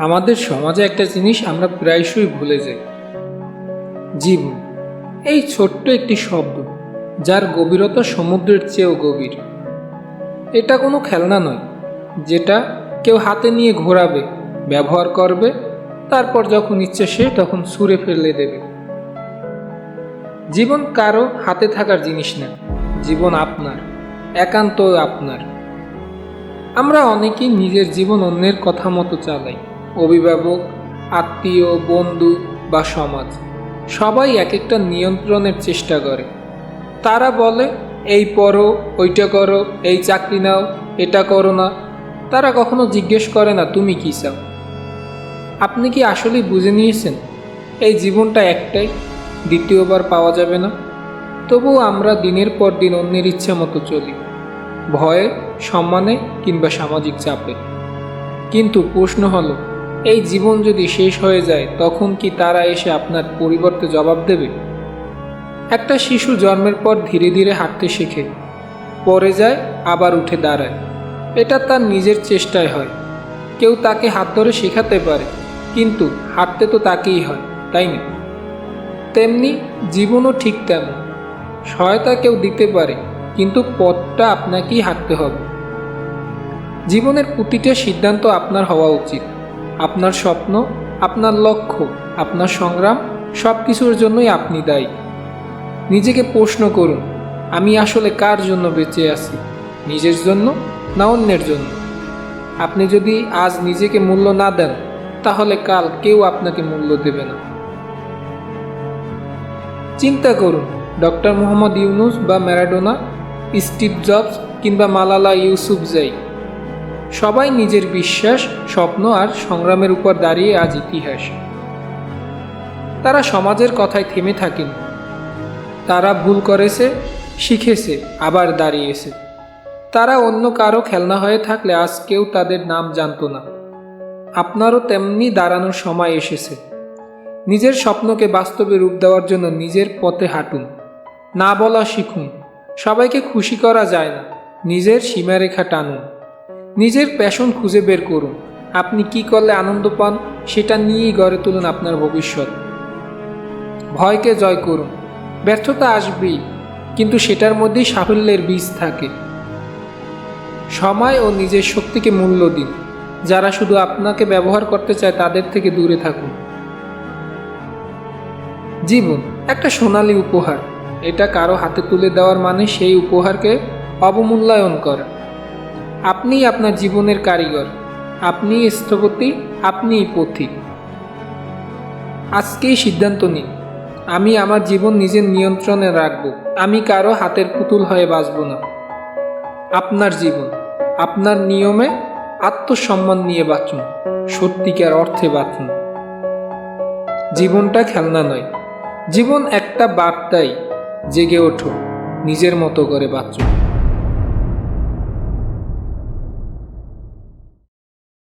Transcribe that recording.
আমাদের সমাজে একটা জিনিস আমরা প্রায়শই ভুলে যাই, জীবন। এই ছোট্ট একটি শব্দ, যার গভীরতা সমুদ্রের চেয়েও গভীর। এটা কোনো খেলনা নয়, যেটা কেউ হাতে নিয়ে ঘোরাবে, ব্যবহার করবে, তারপর যখন ইচ্ছে সে তখন ছুঁড়ে ফেলে দেবে। জীবন কারো হাতে থাকার জিনিস না, জীবন আপনার, একান্ত আপনার। আমরা অনেকেই নিজের জীবন অন্যের কথা মতো চালাই। অভিভাবক, আত্মীয়, বন্ধু বা সমাজ সবাই এক একটা নিয়ন্ত্রণের চেষ্টা করে। তারা বলে, এই পড়ো, ওইটা করো, এই চাকরি নাও, এটা করো না। তারা কখনো জিজ্ঞেস করে না তুমি কী চাও। আপনি কি আসলেই বুঝে নিয়েছেন এই জীবনটা একটাই, দ্বিতীয়বার পাওয়া যাবে না? তবুও আমরা দিনের পর দিন অন্যের ইচ্ছা মতো চলি, ভয়ে, সম্মানে কিংবা সামাজিক চাপে। কিন্তু প্রশ্ন হলো, এই জীবন যদি শেষ হয়ে যায় তখন কি তারা এসে আপনার পরিবর্তে জবাব দেবে? একটা শিশু জন্মের পর ধীরে ধীরে হাঁটতে শেখে, পড়ে যায়, আবার উঠে দাঁড়ায়। এটা তার নিজের চেষ্টায় হয়। কেউ তাকে হাত ধরে শেখাতে পারে, কিন্তু হাঁটতে তো তাকেই হয়, তাই না? তেমনি জীবনও ঠিক তেমন। সহায়তা কেউ দিতে পারে, কিন্তু পথটা আপনাকেই হাঁটতে হবে। জীবনের প্রতিটা সিদ্ধান্ত আপনার হওয়া উচিত। আপনার স্বপ্ন, আপনার লক্ষ্য, আপনার সংগ্রাম, সব কিছুর জন্যই আপনি দায়ী। নিজেকে প্রশ্ন করুন, আমি আসলে কার জন্য বেঁচে আছি? নিজের জন্য না অন্যের জন্য? আপনি যদি আজ নিজেকে মূল্য না দেন, তাহলে কাল কেউ আপনাকে মূল্য দেবে না। চিন্তা করুন, ডক্টর মোহাম্মদ ইউনুস বা ম্যারাডোনা, স্টিভ জবস কিংবা মালালা ইউসুফজাই, সবাই নিজের বিশ্বাস, স্বপ্ন আর সংগ্রামের উপর দাঁড়িয়ে আজ ইতিহাস। তারা সমাজের কথায় থেমে থাকেন। তারা ভুল করেছে, শিখেছে, আবার দাঁড়িয়েছে। তারা অন্য কারো খেলনা হয়ে থাকলে আজ কেউ তাদের নাম জানতো না। আপনারও তেমনি দাঁড়ানোর সময় এসেছে। নিজের স্বপ্নকে বাস্তবে রূপ দেওয়ার জন্য নিজের পথে হাঁটুন, না বলা শিখুন। সবাইকে খুশি করা যায় না, নিজের সীমারেখা টানুন। নিজের প্যাশন খুঁজে বের করুন। আপনি কি করলে আনন্দ পান, সেটা নিয়েই গড়ে তুলুন আপনার ভবিষ্যৎ। ভয়কে জয় করুন। ব্যর্থতা আসবেই, কিন্তু সেটার মধ্যেই সাফল্যের বীজ থাকে। সময় ও নিজের শক্তিকে মূল্য দিন। যারা শুধু আপনাকে ব্যবহার করতে চায় তাদের থেকে দূরে থাকুন। জীবন একটা সোনালী উপহার। এটা কারো হাতে তুলে দেওয়ার মানে সেই উপহারকে অবমূল্যায়ন করা। আপনিই আপনার জীবনের কারিগর, আপনিই স্থপতি, আপনিই পথিক। আজকেই সিদ্ধান্ত নিন, আমি আমার জীবন নিজের নিয়ন্ত্রণে রাখব। আমি কারো হাতের পুতুল হয়ে বাঁচব না। আপনার জীবন, আপনার নিয়মে, আত্মসম্মান নিয়ে বাঁচুন, সত্যিকার অর্থে বাঁচুন। জীবনটা খেলনা নয়, জীবন একটা বার্তাই। জেগে ওঠো, নিজের মতো করে বাঁচুন।